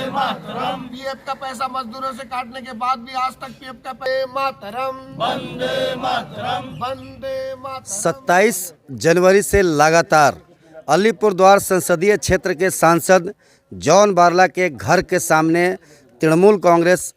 PF का पैसा मजदूरों से काटने के बाद भी आज तक पीएफ का मातरम, वंदे मातरम, वंदे मातरम। 27 जनवरी से लगातार अलीपुरद्वार संसदीय क्षेत्र के सांसद जॉन बारला के घर के सामने तृणमूल कांग्रेस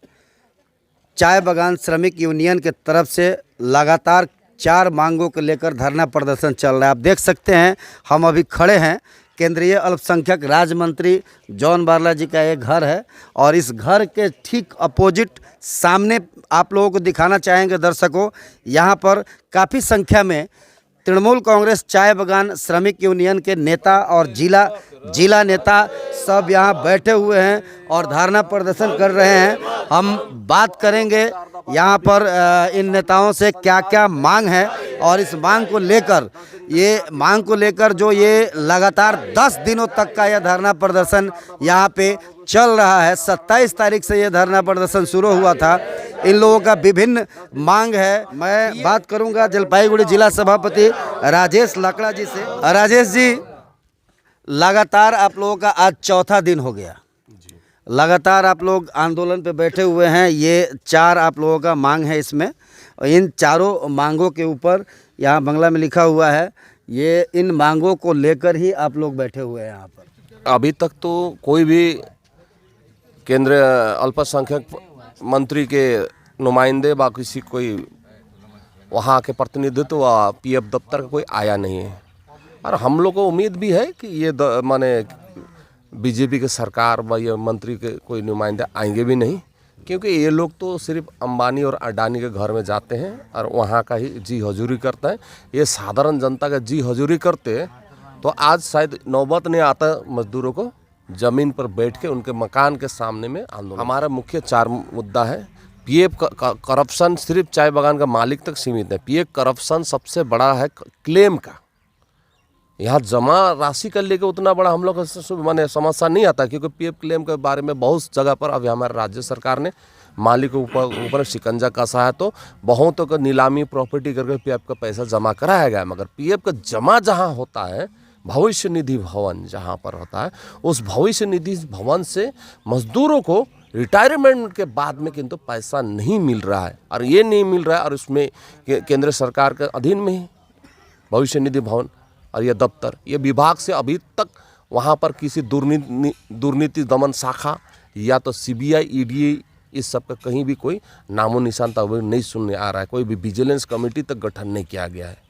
चाय बागान श्रमिक यूनियन के तरफ से लगातार 4 मांगों को लेकर धरना प्रदर्शन चल रहा है। आप देख सकते हैं हम अभी खड़े हैं, केंद्रीय अल्पसंख्यक राज्य मंत्री जॉन बारला जी का एक घर है और इस घर के ठीक अपोजिट सामने आप लोगों को दिखाना चाहेंगे दर्शकों, यहाँ पर काफ़ी संख्या में तृणमूल कांग्रेस चाय बागान श्रमिक यूनियन के नेता और जिला नेता सब यहाँ बैठे हुए हैं और धरना प्रदर्शन कर रहे हैं। हम बात करेंगे यहाँ पर इन नेताओं से क्या क्या मांग है और इस मांग को लेकर जो ये लगातार 10 दिनों तक का यह धरना प्रदर्शन यहाँ पे चल रहा है। 27 तारीख से ये धरना प्रदर्शन शुरू हुआ था। इन लोगों का विभिन्न मांग है। मैं बात करूंगा जलपाईगुड़ी जिला सभापति राजेश लकड़ा जी से। राजेश जी, लगातार आप लोगों का आज चौथा दिन हो गया, लगातार आप लोग आंदोलन पे बैठे हुए हैं। ये 4 आप लोगों का मांग है इसमें, और इन चारों मांगों के ऊपर यहाँ बंगला में लिखा हुआ है, ये इन मांगों को लेकर ही आप लोग बैठे हुए हैं यहाँ पर। अभी तक तो कोई भी केंद्रीय अल्पसंख्यक मंत्री के नुमाइंदे व किसी कोई वहाँ के प्रतिनिधित्व व पीएफ दफ्तर का कोई आया नहीं है। और हम लोग को उम्मीद भी है कि ये माने बीजेपी के सरकार व ये मंत्री के कोई नुमाइंदे आएंगे भी नहीं, क्योंकि ये लोग तो सिर्फ अंबानी और अडानी के घर में जाते हैं और वहाँ का ही जी हजूरी करते हैं। ये साधारण जनता का जी हजूरी करते तो आज शायद नौबत नहीं आता मजदूरों को ज़मीन पर बैठ के उनके मकान के सामने में आंदोलन। हमारा मुख्य 4 मुद्दा है। पीएफ करप्शन सिर्फ चाय बागान का मालिक तक सीमित है। पीएफ करप्शन सबसे बड़ा है क्लेम का। यहाँ जमा राशि का लेके उतना बड़ा हम लोग माने समस्या नहीं आता, क्योंकि पीएफ क्लेम के बारे में बहुत जगह पर अभी हमारे राज्य सरकार ने मालिक के ऊपर शिकंजा कसा है। तो बहुतों को नीलामी प्रॉपर्टी करके पीएफ का पैसा जमा कराया गया, मगर पीएफ का जमा जहाँ होता है भविष्य निधि भवन जहाँ पर होता है, उस भविष्य निधि भवन से मजदूरों को रिटायरमेंट के बाद में किंतु पैसा नहीं मिल रहा है। और ये नहीं मिल रहा है, और उसमें केंद्र सरकार के अधीन में ही भविष्य निधि भवन और ये दफ्तर, ये विभाग से अभी तक वहाँ पर किसी दुर्नीति दमन शाखा या तो सीबीआई ईडी इस सब का कहीं भी कोई नामो निशान तक नहीं सुनने आ रहा है। कोई भी विजिलेंस कमेटी तक गठन नहीं किया गया है।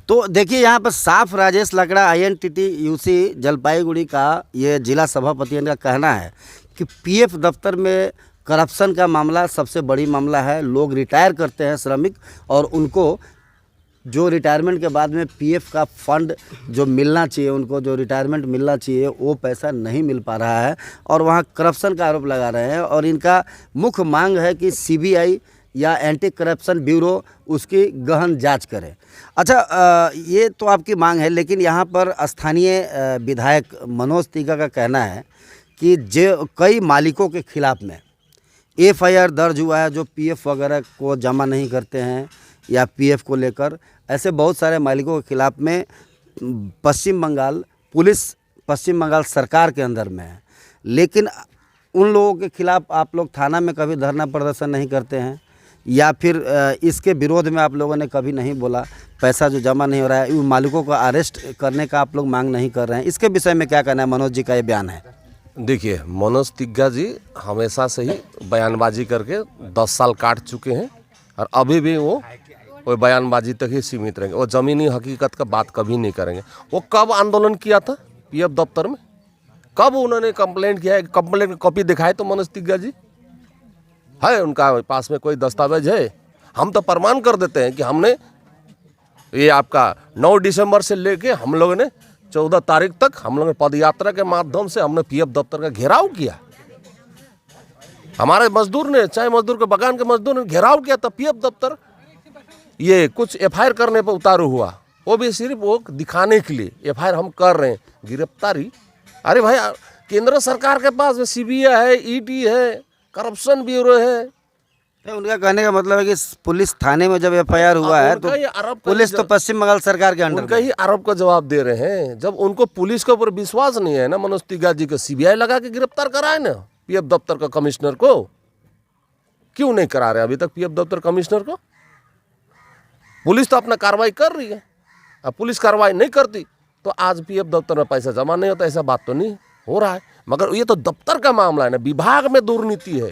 तो देखिए यहाँ पर साफ राजेश लकड़ा आईएनटीटी यूसी जलपाईगुड़ी का ये जिला सभापति का कहना है कि पीएफ दफ्तर में करप्शन का मामला सबसे बड़ी मामला है। लोग रिटायर करते हैं श्रमिक, और उनको जो रिटायरमेंट के बाद में पीएफ का फंड जो मिलना चाहिए, उनको जो रिटायरमेंट मिलना चाहिए वो पैसा नहीं मिल पा रहा है और वहाँ करप्शन का आरोप लगा रहे हैं। और इनका मुख्य मांग है कि सीबीआई या एंटी करप्शन ब्यूरो उसकी गहन जांच करे। अच्छा, ये तो आपकी मांग है, लेकिन यहाँ पर स्थानीय विधायक मनोज तिग्गा का कहना है कि जो कई मालिकों के खिलाफ में एफआईआर दर्ज हुआ है जो पीएफ वगैरह को जमा नहीं करते हैं या पीएफ को लेकर, ऐसे बहुत सारे मालिकों के खिलाफ में पश्चिम बंगाल पुलिस पश्चिम बंगाल सरकार के अंदर में है, लेकिन उन लोगों के खिलाफ आप लोग थाना में कभी धरना प्रदर्शन नहीं करते हैं, या फिर इसके विरोध में आप लोगों ने कभी नहीं बोला, पैसा जो जमा नहीं हो रहा है उन मालिकों को अरेस्ट करने का आप लोग मांग नहीं कर रहे हैं। इसके विषय में क्या कहना है? मनोज जी का ये बयान है। देखिए, मनोज तिग्गा जी हमेशा से ही बयानबाजी करके 10 साल काट चुके हैं और अभी भी वो बयानबाजी तक ही सीमित रहेंगे। वो ज़मीनी हकीकत का बात कभी नहीं करेंगे। वो कब आंदोलन किया था पीएफ दफ्तर में, कब उन्होंने कंप्लेंट किया है? कंप्लेंट की कॉपी दिखाए तो मनोज तिग्गा जी है, उनका पास में कोई दस्तावेज है? हम तो प्रमाण कर देते हैं कि हमने ये आपका 9 दिसंबर से लेके हम लोगों ने 14 तारीख तक हम लोगों ने पद यात्रा के माध्यम से हमने पीएफ दफ्तर का घेराव किया। हमारे मजदूर ने, चाहे मजदूर के बगान के मजदूर ने घेराव किया था पीएफ दफ्तर। ये कुछ एफआईआर करने पर उतारू हुआ, वो भी सिर्फ वो दिखाने के लिए एफआईआर हम कर रहे हैं, गिरफ्तारी। अरे भाई, केंद्र सरकार के पास सीबीआई है, ईडी है, करप्शन ब्यूरो है। उनका कहने का मतलब है कि पुलिस थाने में जब एफआईआर हुआ है तो पुलिस तो पश्चिम बंगाल सरकार के अंडर, उनका ही आरोप का जवाब दे रहे हैं। जब उनको पुलिस के ऊपर विश्वास नहीं है ना, मनोज तिग्गा जी को सीबीआई लगा के गिरफ्तार कराए ना पीएफ दफ्तर का कमिश्नर को? क्यों नहीं करा रहे अभी तक पीएफ दफ्तर कमिश्नर को? पुलिस तो अपना कार्रवाई कर रही है। अब पुलिस कार्रवाई नहीं करती तो आज पीएफ दफ्तर में पैसा जमा नहीं होता, ऐसा बात तो नहीं हो रहा है। मगर ये तो दफ्तर का मामला है ना, विभाग में दुर्नीति है।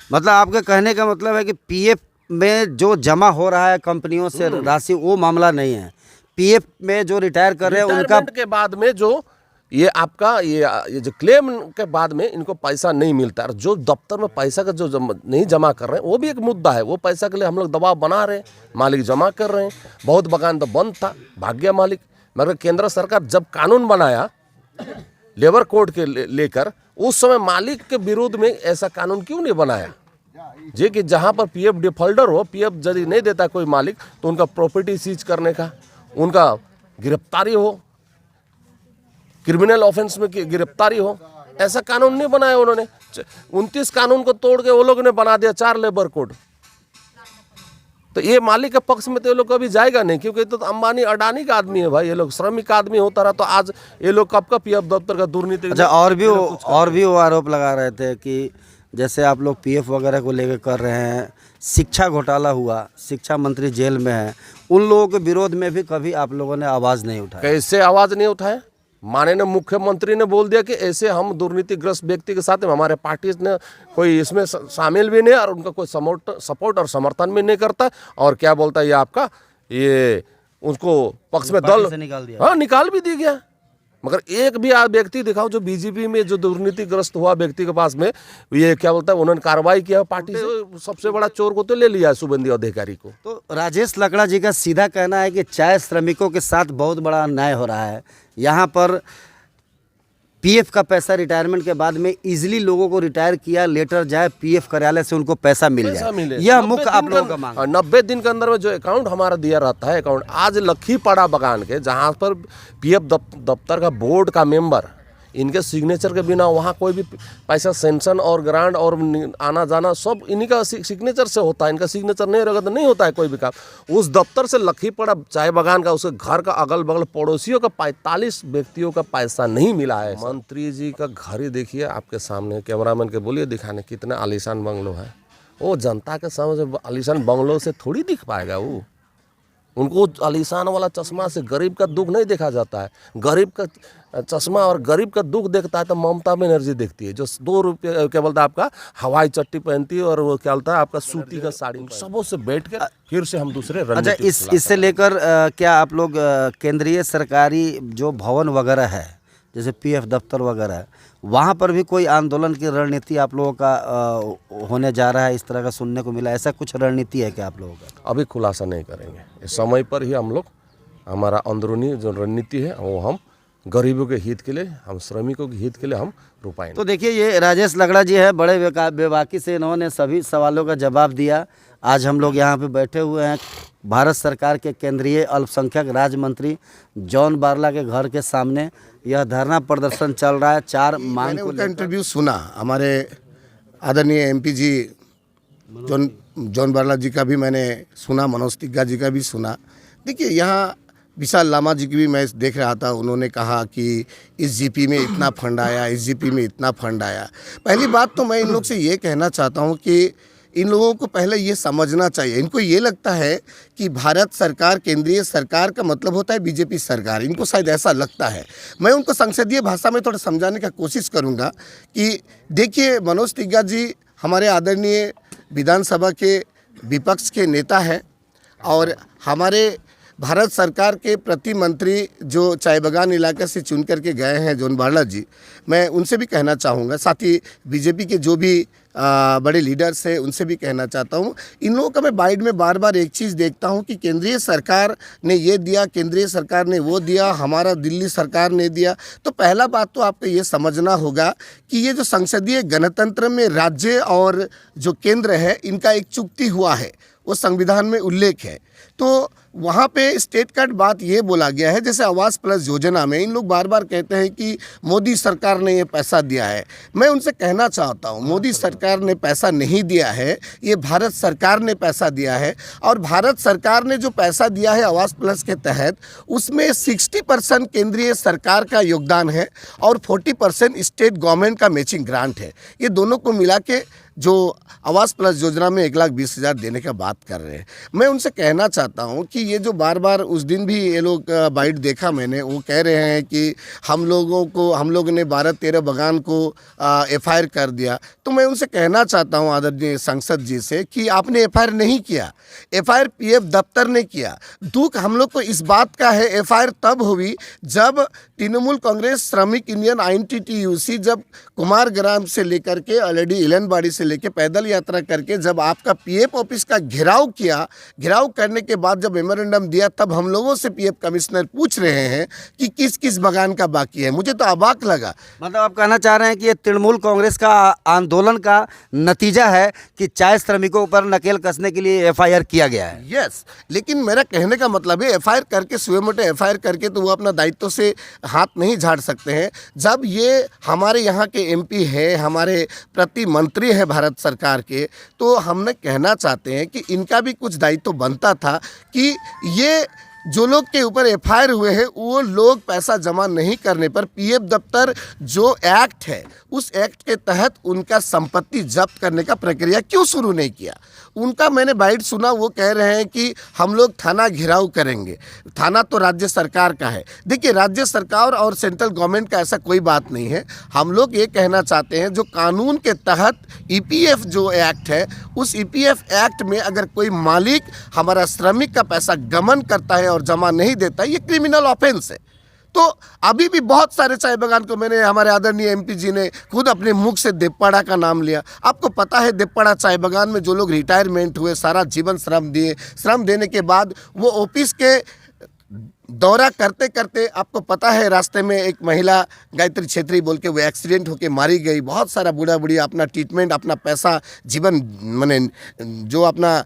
मतलब आपके कहने का मतलब है कि पीएफ में जो जमा हो रहा है कंपनियों से राशि, वो मामला नहीं है। पीएफ में जो रिटायर कर रहे हैं उनका रिटायरमेंट के बाद में जो ये आपका ये जो क्लेम के बाद में इनको पैसा नहीं मिलता है, और जो दफ्तर में पैसा का जो नहीं जमा कर रहे हैं वो भी एक मुद्दा है। वो पैसा के लिए हम लोग दबाव बना रहे हैं, मालिक जमा कर रहे हैं। बहुत बगान तो बंद था, भाग गया मालिक। मगर केंद्र सरकार जब कानून बनाया लेबर कोड के लेकर, उस समय मालिक के विरोध में ऐसा कानून क्यों नहीं बनाया जे कि जहाँ पर पीएफ डिफॉल्टर हो, पीएफ यदि नहीं देता कोई मालिक तो उनका प्रॉपर्टी सीज करने का, उनका गिरफ्तारी हो, क्रिमिनल ऑफेंस में गिरफ्तारी हो, ऐसा कानून नहीं बनाया उन्होंने। 29 कानून को तोड़ के वो लोग ने बना दिया 4 लेबर कोड। तो ये मालिक के पक्ष में तो ये लोग कभी जाएगा नहीं, क्योंकि तो अंबानी अडानी का आदमी है भाई। ये लोग श्रमिक आदमी होता रहा तो आज ये लोग कब का पीएफ दफ्तर का दुर्नीति। अच्छा, और भी वो आरोप लगा रहे थे कि जैसे आप लोग पीएफ वगैरह को लेकर कर रहे हैं, शिक्षा घोटाला हुआ, शिक्षा मंत्री जेल में है, उन लोगों के विरोध में भी कभी आप लोगों ने आवाज़ नहीं उठाई? कैसे आवाज़ नहीं उठाए? माननीय मुख्यमंत्री ने बोल दिया कि ऐसे हम दुर्नीतिग्रस्त व्यक्ति के साथ, हमारे पार्टी ने कोई इसमें शामिल भी नहीं और उनका कोई सपोर्ट और समर्थन भी नहीं करता। और क्या बोलता है ये आपका, ये उसको पक्ष में दल निकाल दिया। हाँ, निकाल भी दी गया। मगर एक भी व्यक्ति दिखाओ जो बीजेपी में जो दुर्नीतिग्रस्त हुआ व्यक्ति के पास में ये क्या बोलता है उन्होंने कार्रवाई किया पार्टी से। सबसे बड़ा चोर को तो ले लिया शुभेंदु अधिकारी को। तो राजेश लकड़ा जी का सीधा कहना है कि चाय श्रमिकों के साथ बहुत बड़ा अन्याय हो रहा है। यहाँ पर पीएफ का पैसा रिटायरमेंट के बाद में इजीली लोगों को रिटायर किया लेटर जाए पीएफ कार्यालय से उनको पैसा मिल जाए, यह मुख्य आप लोगों का मांग है। 90 दिन के अंदर में जो अकाउंट हमारा दिया रहता है अकाउंट, आज लखीपाड़ा बगान के जहाँ पर पीएफ दफ्तर का बोर्ड का मेंबर, इनके सिग्नेचर के बिना वहाँ कोई भी पैसा सेंक्शन और ग्रांट और आना जाना सब इन्हीं का सिग्नेचर से होता है। इनका सिग्नेचर नहीं रहेगा तो नहीं होता है कोई भी काम। उस दफ्तर से लखीपाड़ा चाय बागान का, उसके घर का अगल बगल पड़ोसियों का 45 व्यक्तियों का पैसा नहीं मिला है। मंत्री जी का घर ही देखिए आपके सामने, कैमरामैन के बोलिए दिखाने कितना आलीशान बंगलो है। वो जनता के सामने आलीशान बंगलों से थोड़ी दिख पाएगा। वो उनको आलीशान वाला चश्मा से गरीब का दुख नहीं देखा जाता है। गरीब का चश्मा और गरीब का दुख देखता है तो ममता बनर्जी देखती है, जो 2 रुपये क्या बोलता है आपका हवाई चट्टी पहनती है और वो क्या बोलता है आपका सूती का साड़ी। सबों से बैठ कर फिर से हम दूसरे अच्छा, इससे लेकर क्या आप लोग केंद्रीय सरकारी जो भवन वगैरह है जैसे पीएफ दफ्तर वगैरह है, वहाँ पर भी कोई आंदोलन की रणनीति आप लोगों का होने जा रहा है? इस तरह का सुनने को मिला, ऐसा कुछ रणनीति है क्या आप लोगों का? अभी खुलासा नहीं करेंगे, इस समय पर ही हम लोग हमारा अंदरूनी जो रणनीति है वो हम गरीबों के हित के लिए, हम श्रमिकों के हित के लिए हम रुपाएंगे। तो देखिए, ये राजेश लकड़ा जी है, बड़े बेबाकी से इन्होंने सभी सवालों का जवाब दिया। आज हम लोग यहाँ पे बैठे हुए हैं भारत सरकार के केंद्रीय अल्पसंख्यक राज्य मंत्री जॉन बारला के घर के सामने। यह धरना प्रदर्शन चल रहा है 4 मांग को लेकर। इंटरव्यू सुना, हमारे आदरणीय एमपी जी जॉन बारला जी का भी मैंने सुना, मनोज तिग्गा जी का भी सुना। देखिए, यहाँ विशाल लामा जी की भी मैं देख रहा था, उन्होंने कहा कि इस जीपी में इतना फंड आया, इस जीपी में इतना फंड आया। पहली बात तो मैं इन लोग से ये कहना चाहता हूँ कि इन लोगों को पहले ये समझना चाहिए। इनको ये लगता है कि भारत सरकार, केंद्रीय सरकार का मतलब होता है बीजेपी सरकार, इनको शायद ऐसा लगता है। मैं उनको संसदीय भाषा में थोड़ा समझाने का कोशिश करूँगा कि देखिए, मनोज तिग्गा जी हमारे आदरणीय विधानसभा के विपक्ष के नेता हैं और हमारे भारत सरकार के प्रति मंत्री जो चाय बागान इलाके से चुन करके गए हैं जॉन बारला जी, मैं उनसे भी कहना चाहूँगा, साथ ही बीजेपी के जो भी बड़े लीडर्स हैं उनसे भी कहना चाहता हूँ। इन लोगों का मैं बाइट में बार बार एक चीज़ देखता हूँ कि केंद्रीय सरकार ने ये दिया, केंद्रीय सरकार ने वो दिया, हमारा दिल्ली सरकार ने दिया। तो पहला बात तो आपको ये समझना होगा कि ये जो संसदीय गणतंत्र में राज्य और जो केंद्र है इनका एक चुक्ति हुआ है, वो संविधान में उल्लेख है। तो वहाँ पे स्टेट कट बात ये बोला गया है, जैसे आवास प्लस योजना में इन लोग बार बार कहते हैं कि मोदी सरकार ने ये पैसा दिया है। मैं उनसे कहना चाहता हूँ, मोदी सरकार ने पैसा नहीं दिया है, ये भारत सरकार ने पैसा दिया है। और भारत सरकार ने जो पैसा दिया है आवास प्लस के तहत, उसमें 60% केंद्रीय सरकार का योगदान है और 40% स्टेट गवर्नमेंट का मैचिंग ग्रांट है। ये दोनों को मिला के जो आवास प्लस योजना में 1,20,000 देने का बात कर रहे हैं। मैं उनसे कहना चाहता हूं कि ये जो बार बार, उस दिन भी ये लोग बाइट देखा मैंने, वो कह रहे हैं कि हम लोगों ने 12-13 बगान को FIR कर दिया। तो मैं उनसे कहना चाहता हूं आदरणीय सांसद जी से कि आपने FIR नहीं किया, FIR PF दफ्तर ने किया। दुख हम लोग को इस बात का है, FIR तब हुई जब तृणमूल कांग्रेस श्रमिक यूनियन INTTUC जब कुमारग्राम से लेकर के ऑलरेडी इलनबाड़ी से लेके पैदल यात्रा करके जब आपका PF ऑफिस का घेराव किया, घेराव करने के बाद जब मेमोरेंडम दिया, तब हम लोगों से PF कमिश्नर पूछ रहे हैं कि किस किस बगान का बाकी है। मुझे तो अबाक लगा। मतलब आप कहना चाह रहे हैं कि ये तृणमूल कांग्रेस का आंदोलन का नतीजा है कि चाय श्रमिकों पर नकेल कसने के लिए FIR किया गया है। यस, लेकिन मेरा कहने का मतलब है FIR करके, सुए मोटे FIR करके तो वो अपना दायित्व से हाथ नहीं झाड़ सकते हैं। जब ये हमारे यहाँ के MP है, हमारे प्रति मंत्री है भारत सरकार के, तो हमने कहना चाहते हैं कि इनका भी कुछ दायित्व बनता था कि ये जो लोग के ऊपर FIR हुए हैं वो लोग पैसा जमा नहीं करने पर PF दफ्तर जो एक्ट है, उस एक्ट के तहत उनका संपत्ति जब्त करने का प्रक्रिया क्यों शुरू नहीं किया। उनका मैंने बाइट सुना, वो कह रहे हैं कि हम लोग थाना घेराव करेंगे। थाना तो राज्य सरकार का है। देखिए, राज्य सरकार और सेंट्रल गवर्नमेंट का ऐसा कोई बात नहीं है। हम लोग ये कहना चाहते हैं, जो कानून के तहत EPF जो एक्ट है, उस EPF एक्ट में अगर कोई मालिक हमारा श्रमिक का पैसा गमन करता है और जमा नहीं देता, ये क्रिमिनल ऑफेंस है। तो अभी भी बहुत सारे चाय बागान को, मैंने हमारे आदरणीय MP जी ने खुद अपने मुख से देवपाड़ा का नाम लिया। आपको पता है देवपाड़ा चाय बागान में जो लोग रिटायरमेंट हुए, सारा जीवन श्रम दिए, श्रम देने के बाद वो ऑफिस के दौरा करते करते, आपको पता है रास्ते में एक महिला गायत्री छेत्री बोल के वो एक्सीडेंट होके मारी गई। बहुत सारा बूढ़ा बूढ़ी अपना ट्रीटमेंट, अपना पैसा, जीवन माने जो अपना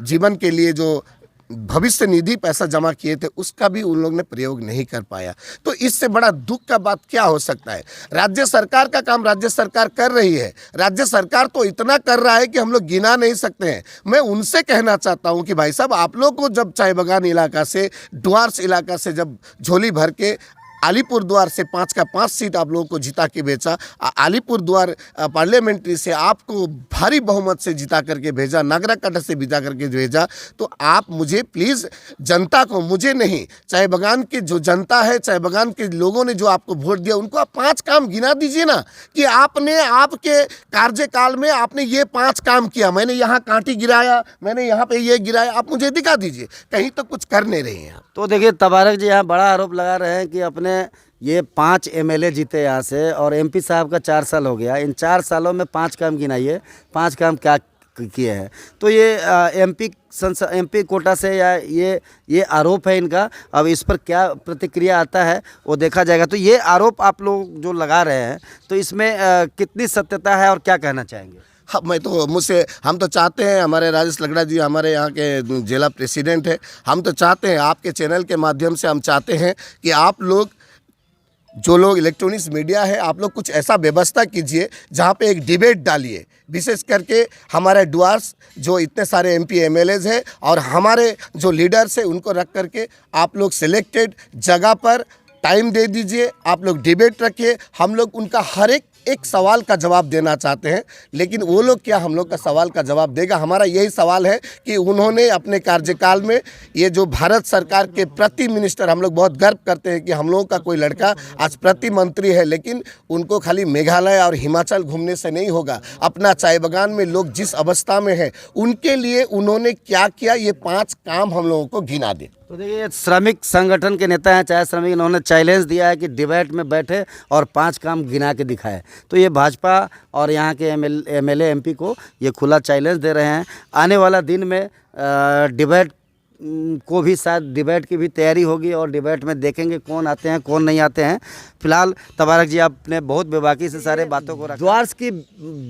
जीवन के लिए जो भविष्य निधि पैसा जमा किए थे, उसका भी उन लोग ने प्रयोग नहीं कर पाया। तो इससे बड़ा दुख का बात क्या हो सकता है। राज्य सरकार का काम राज्य सरकार कर रही है। राज्य सरकार तो इतना कर रहा है कि हम लोग गिना नहीं सकते हैं। मैं उनसे कहना चाहता हूं कि भाई साहब, आप लोग को जब चाय बागान इलाका से, डुआर्स इलाका से जब झोली भर के अलीपुरद्वार से 5 का 5 सीट आप लोगों को जिता के बेचा, अलीपुरद्वार पार्लियामेंट्री से आपको भारी बहुमत से जिता करके भेजा, नागराकाटा से जिता करके भेजा, तो आप मुझे प्लीज़, जनता को, मुझे नहीं, चाय बागान की जो जनता है, चाय बागान के लोगों ने जो आपको वोट दिया, उनको आप 5 काम गिना दीजिए ना कि आपने आपके कार्यकाल में आपने ये 5 काम किया। मैंने यहाँ कांटी गिराया, मैंने यहाँ पे ये गिराया, आप मुझे दिखा दीजिए। कहीं तो कुछ कर नहीं रहे हैं आप। तो देखिए, तबारक जी यहाँ बड़ा आरोप लगा रहे हैं कि अपने ये 5 MLA जीते यहाँ से, और MP साहब का 4 साल हो गया। इन 4 सालों में 5 काम गिनाइए, 5 काम क्या किए हैं। तो ये MP कोटा से या ये आरोप है इनका। अब इस पर क्या प्रतिक्रिया आता है वो देखा जाएगा। तो ये आरोप आप लोग जो लगा रहे हैं, तो इसमें कितनी सत्यता है और क्या कहना चाहेंगे। हाँ, हम तो चाहते हैं, हमारे राजेश लकड़ा जी हमारे यहाँ के जिला प्रेसिडेंट है, हम तो चाहते हैं, आपके चैनल के माध्यम से हम चाहते हैं कि आप लोग, जो लोग इलेक्ट्रॉनिक्स मीडिया है, आप लोग कुछ ऐसा व्यवस्था कीजिए जहाँ पे एक डिबेट डालिए, विशेष करके हमारे डुआर्स जो इतने सारे MP MLAs हैं और हमारे जो लीडर्स हैं, उनको रख करके आप लोग सिलेक्टेड जगह पर टाइम दे दीजिए, आप लोग डिबेट रखिए। हम लोग उनका हर एक सवाल का जवाब देना चाहते हैं, लेकिन वो लोग क्या हम लोग का सवाल का जवाब देगा। हमारा यही सवाल है कि उन्होंने अपने कार्यकाल में, ये जो भारत सरकार के प्रति मिनिस्टर, हम लोग बहुत गर्व करते हैं कि हम लोगों का कोई लड़का आज प्रति मंत्री है, लेकिन उनको खाली मेघालय और हिमाचल घूमने से नहीं होगा। अपना चाय बागान में लोग जिस अवस्था में है, उनके लिए उन्होंने क्या किया, ये 5 काम हम लोगों को गिना दे। तो देखिए, श्रमिक संगठन के नेता हैं चाय श्रमिक, इन्होंने चैलेंज दिया है कि डिबेट में बैठे और 5 काम गिना के दिखाए। तो ये भाजपा और यहाँ के MLA MP को ये खुला चैलेंज दे रहे हैं। आने वाला दिन में डिबेट को भी शायद डिबेट की भी तैयारी होगी और डिबेट में देखेंगे कौन आते हैं कौन नहीं आते हैं। फिलहाल तबारक जी आपने बहुत बेबाकी से सारे बातों को रखा। द्वार्स की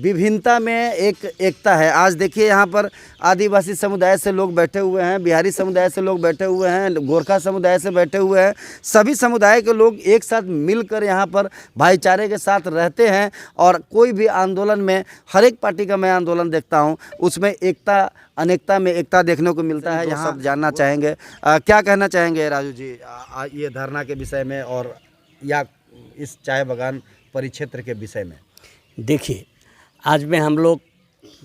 विभिन्नता में एक एकता है। आज देखिए यहाँ पर आदिवासी समुदाय से लोग बैठे हुए हैं, बिहारी समुदाय से लोग बैठे हुए हैं, गोरखा समुदाय से बैठे हुए हैं। सभी समुदाय के लोग एक साथ मिलकर यहाँ पर भाईचारे के साथ रहते हैं और कोई भी आंदोलन में, हर एक पार्टी का मैं आंदोलन देखता हूँ, उसमें एकता अनेकता में एकता देखने को मिलता है। यहाँ सब जानना चाहेंगे क्या कहना चाहेंगे राजू जी ये धरना के विषय में और या इस चाय बागान परिक्षेत्र के विषय में। देखिए, आज में हम लोग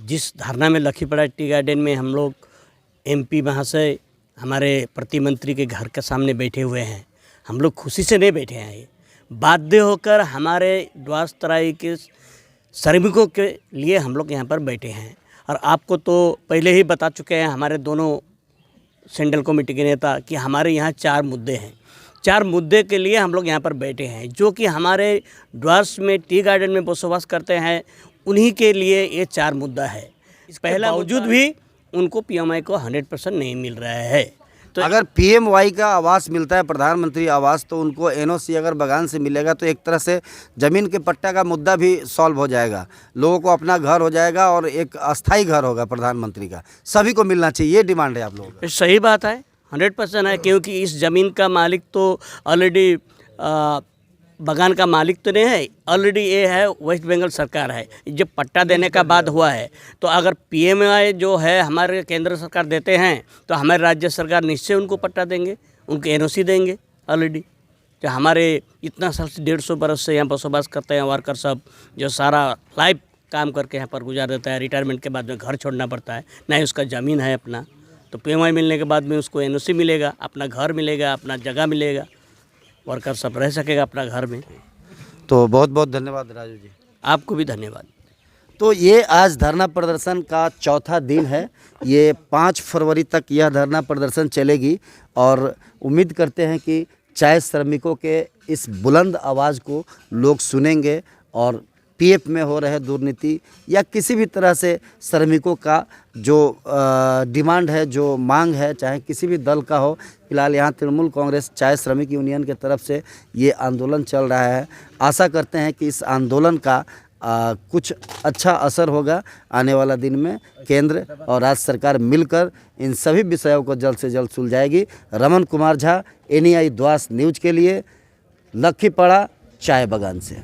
जिस धरना में लखीपड़ा टी गार्डन में हम लोग MP महाशय हमारे प्रतिमंत्री के घर के सामने बैठे हुए हैं, हम लोग खुशी से नहीं बैठे हैं। ये बाध्य होकर हमारे द्वास तराई के श्रमिकों के लिए हम लोग यहाँ पर बैठे हैं। और आपको तो पहले ही बता चुके हैं हमारे दोनों सेंट्रल कमेटी के नेता कि हमारे यहाँ 4 मुद्दे हैं। 4 मुद्दे के लिए हम लोग यहाँ पर बैठे हैं, जो कि हमारे द्वास में टी गार्डन में बसोबास करते हैं, उन्हीं के लिए ये 4 मुद्दा है। पहला बावजूद भी उनको PMI को 100% नहीं मिल रहा है। तो अगर PMY का आवास मिलता है, प्रधानमंत्री आवास, तो उनको NOC अगर बागान से मिलेगा तो एक तरह से ज़मीन के पट्टा का मुद्दा भी सॉल्व हो जाएगा, लोगों को अपना घर हो जाएगा और एक अस्थाई घर होगा प्रधानमंत्री का। सभी को मिलना चाहिए, ये डिमांड है आप लोगों का। सही बात है, 100% है, क्योंकि इस ज़मीन का मालिक तो ऑलरेडी बागान का मालिक तो नहीं है, ऑलरेडी ये है वेस्ट बंगाल सरकार है। जब पट्टा देने का बाद हुआ है तो अगर PMI जो है हमारे केंद्र सरकार देते हैं तो हमारे राज्य सरकार निश्चय उनको पट्टा देंगे, उनको NOC देंगे। ऑलरेडी जो हमारे इतना साल से 150 बरस से यहाँ बसोबास करते हैं वर्कर सब, जो सारा लाइफ काम करके यहाँ पर गुजार देता है, रिटायरमेंट के बाद में घर छोड़ना पड़ता है, ना ही उसका ज़मीन है अपना, तो PMI मिलने के बाद में उसको NOC मिलेगा, अपना घर मिलेगा, अपना जगह मिलेगा, वर्कर सब रह सकेगा अपना घर में। तो बहुत बहुत धन्यवाद राजू जी। आपको भी धन्यवाद। तो ये आज धरना प्रदर्शन का चौथा दिन है। ये 5 फरवरी तक यह धरना प्रदर्शन चलेगी और उम्मीद करते हैं कि चाय श्रमिकों के इस बुलंद आवाज़ को लोग सुनेंगे और PF में हो रहे दुर्नीति या किसी भी तरह से श्रमिकों का जो डिमांड है, जो मांग है, चाहे किसी भी दल का हो, फिलहाल यहाँ तृणमूल कांग्रेस चाय श्रमिक यूनियन के तरफ से ये आंदोलन चल रहा है। आशा करते हैं कि इस आंदोलन का कुछ अच्छा असर होगा आने वाला दिन में। केंद्र और राज्य सरकार मिलकर इन सभी विषयों को जल्द से जल्द सुलझाएगी। रमन कुमार झा, NEI द्वास न्यूज़ के लिए लखीपड़ा चाय बागान से।